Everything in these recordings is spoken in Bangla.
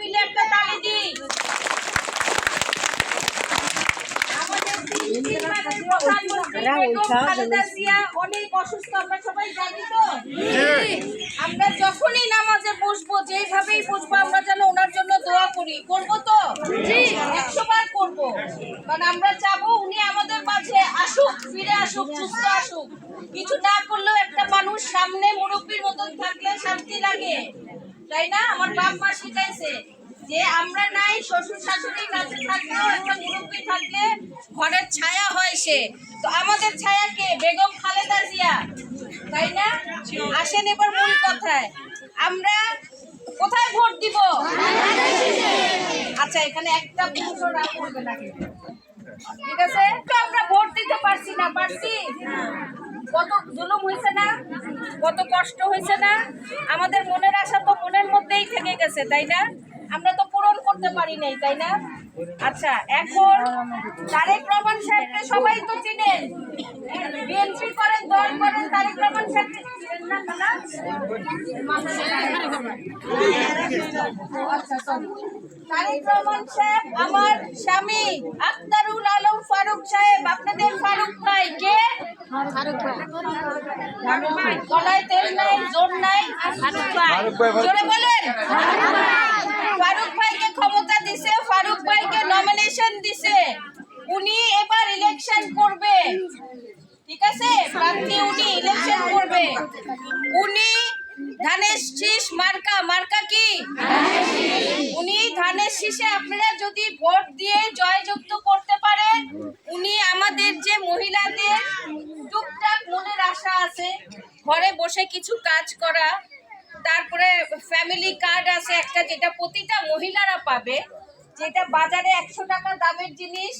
মিলে একটা তালি দিই। অনেক অসুস্থ, আমরা সবাই জানি তো। আমরা যখনই নামাজে বসবো, যেভাবেই বসবো, আমরা যেন ওনার জন্য দোয়া করি। করবো তো? 100 বার করবো। কারণ আমরা চাবো উনি আমাদের মাঝে আসুক, ফিরে আসুক, সুস্থ আসুক। কিছু না করলেও একটা মানুষ সামনে মুরব্বীর মতন থাকলে শান্তি লাগে, তাই না? আমার বাপ মা শিখাইছে যে আমরা নাই, শ্বশুর শাশুড়ি কাছে থাকলেও একটা মুরব্বী থাকলে ঘরের ছায়া হয় সে। তো আমাদের ছায়া কে? বেগম খালেদা জিয়া, তাই না? আসেন এবার মূল কথায়। আমরা কোথায় ভোট দিব? আচ্ছা, এখানে একটা পুরুষও রাগ করবে না, ঠিক আছে? তো আমরা ভোট দিতে পারছি না, পারছি? কত জুলুম হয়েছে না, কত কষ্ট হয়েছে না? আমাদের মনের আশা তো মনের মধ্যেই থেকে গেছে, তাই না? আমরা তো পূরণ করতে পারি নাই, তাই না? আচ্ছা, এখন তারেক রহমান সাহেবকে সবাই তো চিনেন, বিএনপি করেন, দল করেন, তারেক রহমান সাহেবকে চিনেন না? তারেক রহমান সাহেব আমার স্বামী আখতারুল আলম ফারুক সাহেব। আপনাদের ফারুক ভাই কে? গলায় তেল নাই, জোর নাই, জোরে বলেন। ফারুক ভাইকে ক্ষমতা দিছে, ফারুক ভাইকে নমিনেশন দিছে, উনি এবার ইলেকশন করবে, ঠিক আছে? প্রার্থী উনি ইলেকশন করবে। উনি ধানের শীষ মার্কা, মার্কা কি? উনি ধানের শীষে আপনারা যদি ভোট দিয়ে জয়যুক্ত করতে পারেন, উনি আমাদের যে মহিলাদের টুকটাক মনের আশা আছে, ঘরে বসে কিছু কাজ করা, তারপরে ফ্যামিলি কার্ড আছে একটা, যেটা প্রতিটা মহিলারা পাবে, যেটা বাজারে 100 টাকা দামের জিনিস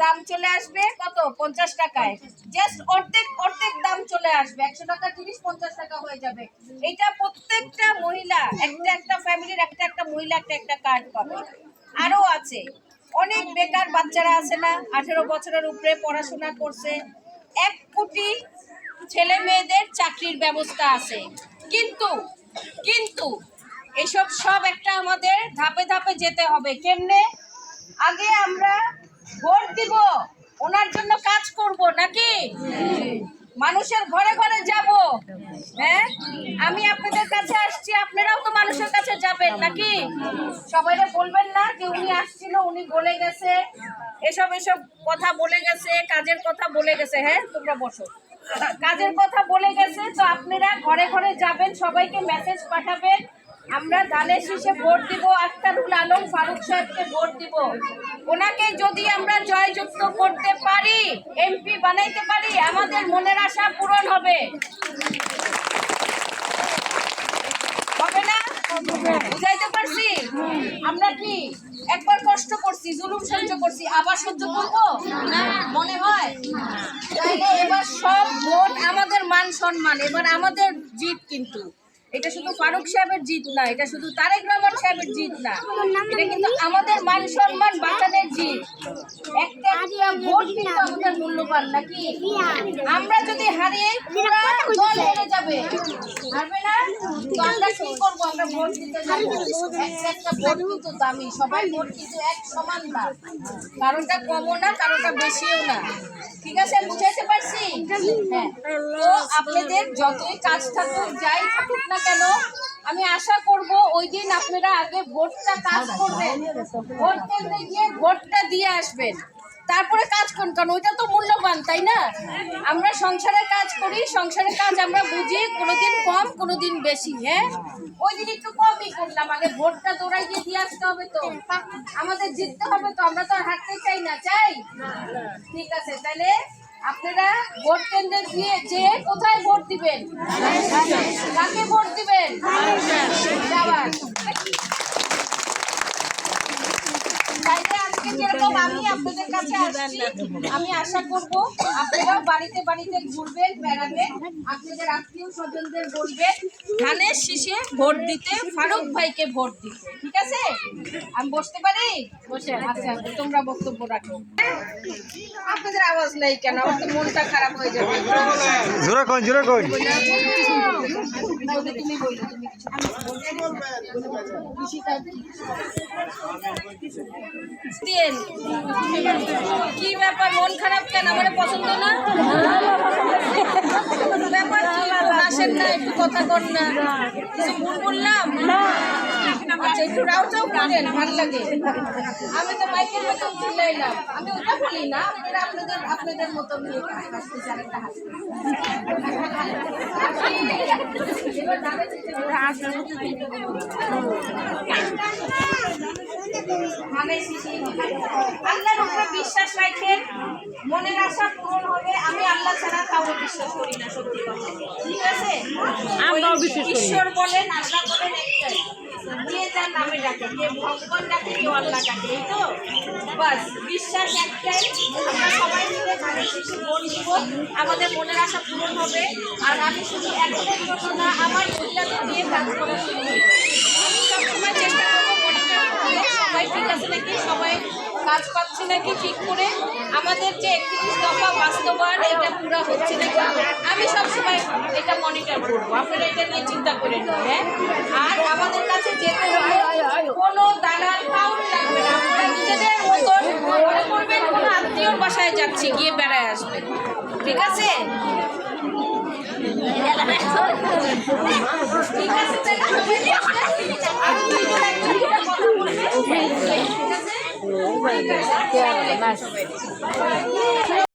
দাম চলে আসবে কত? 50 টাকায়। জাস্ট অর্ধেক দাম চলে আসবে। 100 টাকা জিনিস 50 টাকা হয়ে যাবে। এটা প্রত্যেকটা মহিলা, একটা ফ্যামিলির একটা মহিলা একটা কার্ড পাবে। আরো আছে অনেক বেকার বাচ্চারা আছে না, 18 বছরের উপরে পড়াশোনা করছে, 1 কোটি ছেলে মেয়েদের চাকরির ব্যবস্থা আছে। কিন্তু এসব সব একটা আমাদের ধাপে ধাপে যেতে হবে। কেমনে? আগে আমরা ভোট দিব, ওনার জন্য কাজ করব নাকি? মানুষের ঘরে ঘরে যাব। হ্যাঁ, আমি আপনাদের কাছে আসছি, আপনারাও তো মানুষের কাছে যাবেন নাকি? সবাইরে বলবেন না যে উনি আসছিল, উনি বলে গেছে, এসব কথা বলে গেছে, কাজের কথা বলে গেছে। হ্যাঁ, তোমরা বসো। কাজের কথা বলে গেছে, তো আপনারা ঘরে ঘরে যাবেন, সবাইকে মেসেজ পাঠাবেন, আমরা ধানের শীষে ভোট দিব, আখতারুল আলম ফারুক সাহেবকে ভোট দিব। ওনাকে যদি আমরা জয়যুক্ত করতে পারি, এমপি বানাইতে পারি, আমাদের মনের আশা পূরণ হবে। হবে না? বুঝাইতে পারছি? আমরা কি একবার কষ্ট করছি, জুলুম সহ্য করছি, আবার সহ্য করবো? মনে হয়? তাইলে এবার সব ভোট আমাদের মান সম্মান, এবার আমাদের জিত। কিন্তু এটা শুধু ফারুক সাহেবের জিত না, এটা শুধু তারেক রহমান সাহেবের জিত না, এটা কিন্তু আমাদের মান সম্মান বাঁচানোর জিত। একটা ভোট কিন্তু আমাদের মূল্যবান নাকি? আমরা যদি হারিয়ে, পুরো দল হেরে যাবে, হারবে না? তো আমরা কি করবো? আমরা ভোট দিতে যাবো। একটা ভোট কিন্তু দামি, সবাই ভোট কিন্তু এক সমান না, কারোটা কমও না, কারোটা বেশিও না, ঠিক আছে? বুঝাইতে পারছি? হ্যাঁ। তো আপনাদের যতই কাজ থাকুক, যাই থাকুক না কেন, আমি আশা করব ওই দিন আপনারা আগে ভোটটা কাজ করবেন, ভোট কেন্দ্রে গিয়ে ভোটটা দিয়ে আসবেন, তারপরে কাজ করুন, কারণ ওইটা তো মূল্যবান, তাই না? আমরা সংসারে কাজ করি, সংসারের কাজ আমরা বুঝি, কোনোদিন কম কোনোদিন বেশি। হ্যাঁ, ওই দিন একটু কমই করলাম, আগে ভোটটা দৌড়াই দিয়ে আসতে হবে, তো আমাদের জিততে হবে, তো আমরা তো আর হারতে চাই না, চাই? ঠিক আছে, তাহলে আপনারা ভোট কেন্দ্রে গিয়ে যে কোথায় ভোট দিবেন, কাকে ভোট দিবেন? তাইলে আজকে আজকে যেরকম আমি আপনাদের কাছে আসছি, আমি আশা করব আপনারাও বাড়িতে বাড়িতে ঘুরবেন, বেড়াবেন, আপনাদের আত্মীয় স্বজনদের বলবেন ধানের শীষে ভোট দিতে, ফারুক ভাইকে ভোট দিতে। ঠিক আছে? আমি বসতে পারি? বসে। আচ্ছা, তোমরা বক্তব্য রাখো। আপনাদের আওয়াজ নেই কেন? আমার তো মনটা খারাপ হয়ে যাবে। জোরে কই তুমি বলো, কি ব্যাপার, মন খারাপ কেন? আমার পছন্দ না? ব্যাপার কি? আসেন না, একটু কথা কর না। কিছু ভুল বললাম? আচ্ছা, একটু রাউটাও করেন, ভালো লাগে। আমি তো মাইকের মতন চিল্লাইলাম, আমি ওটা বলি না। আপনারা আপনাদের আপনাদের মতন আল্লাহর উপরে বিশ্বাস রাখেন, মনের আশা পূরণ হবে। আমি আল্লাহ ছাড়া কাউকে বিশ্বাস করি না, সত্যি কথা। ঠিক আছে? ঈশ্বর বলেন, আল্লাহ বলেন একটাই, যে যার নামে ডাকে, যে ভগবান ডাকে, কেউ আল্লাহ ডাকে, এই তো বাস। বিশ্বাস একটাই, আমরা সবাই মিলে ধানের শীষে ভোট দিব, আমাদের মনের আশা পূরণ হবে। আর আমি শুধু একটাই জন্য না, আমার মহিলাদের দিয়ে কাজ করা শুরু করব। আমি সবসময় চেষ্টা করবো মনিটর করে সবাই ঠিক আছে নাকি, সবাই কাজ পাচ্ছে নাকি ঠিক করে, আমাদের যে 31 দফা বাস্তবায়ন এটা পুরো হচ্ছে নাকি, আমি সবসময় এটা মনিটর করবো। আপনারা এটা নিয়ে চিন্তা করেন না। হ্যাঁ, আর আমাদের কাছে যেতে হলে কোনো দালাল কাউর লাগবে না, আপনারা নিজেদের মতন মনে করবেন কোনো আত্মীয়র বাসায় যাচ্ছি, গিয়ে বেড়ায় আসবেন। ঠিক আছে? ঠিক আছে, আমি দুইজন একটা কথা বলবো। ঠিক আছে?